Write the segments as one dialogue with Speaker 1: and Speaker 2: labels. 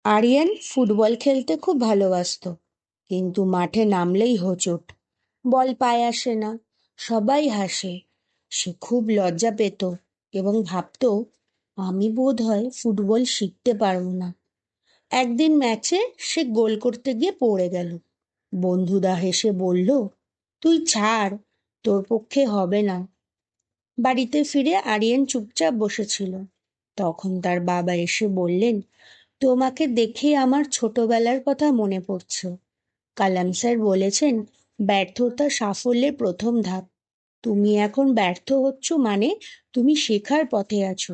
Speaker 1: Aryan football খেলতে খুব ভালোবাসতো, কিন্তু মাঠে নামলেই হোঁচট। বল পায়ে আসে না, সবাই হাসে। সে খুব লজ্জা পেত এবং ভাবতো, আমি বোধ হয় ফুটবল শিখতে পারবো না। একদিন ম্যাচে সে গোল করতে গিয়ে পড়ে গেল। বন্ধুরা হেসে বলল, তুই ছাড়, তোর পক্ষে হবে না। বাড়িতে ফিরে আরিয়ান চুপচাপ বসেছিল। তখন তার বাবা এসে বললেন, তোমাকে দেখে আমার ছোটবেলার কথা মনে পড়ছে। কালাম স্যার বলেছেন, ব্যর্থতা সাফল্যের প্রথম ধাপ। তুমি এখন ব্যর্থ হচ্ছ মানে তুমি শেখার পথে আছো।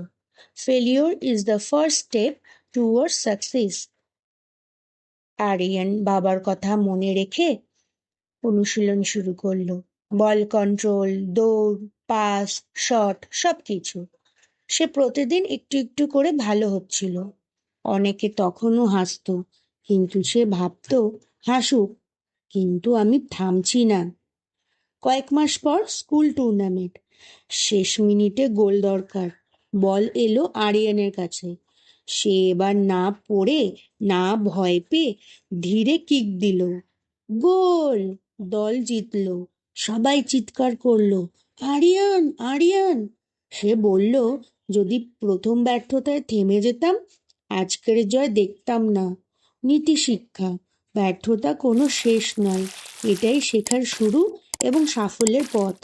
Speaker 1: Failure is the first step towards success. Aryan বাবার কথা মনে রেখে অনুশীলন শুরু করলো। বল কন্ট্রোল, দৌড়, পাস, শট সবকিছু। সে প্রতিদিন একটু একটু করে ভালো হচ্ছিল। অনেকে তখনও হাসতো, কিন্তু সে ভাবতো, হাসুক, কিন্তু আমি থামছি না। কয়েক মাস পর স্কুল টুর্নামেন্ট। শেষ মিনিটে গোল দরকার। বল এলো আরিয়ানের কাছে। সে এবার না পড়ে, না ভয় পেয়ে ধীরে কিক দিল। গোল! দল জিতলো। সবাই চিৎকার করলো, আরিয়ান, আরিয়ান! সে বলল, যদি প্রথম ব্যর্থতায় থেমে যেতাম, আজকের জয় দেখতাম না। নীতি শিক্ষা: ব্যর্থতা কোনো শেষ নয়, এটাই শেখার শুরু এবং সাফল্যের পথ।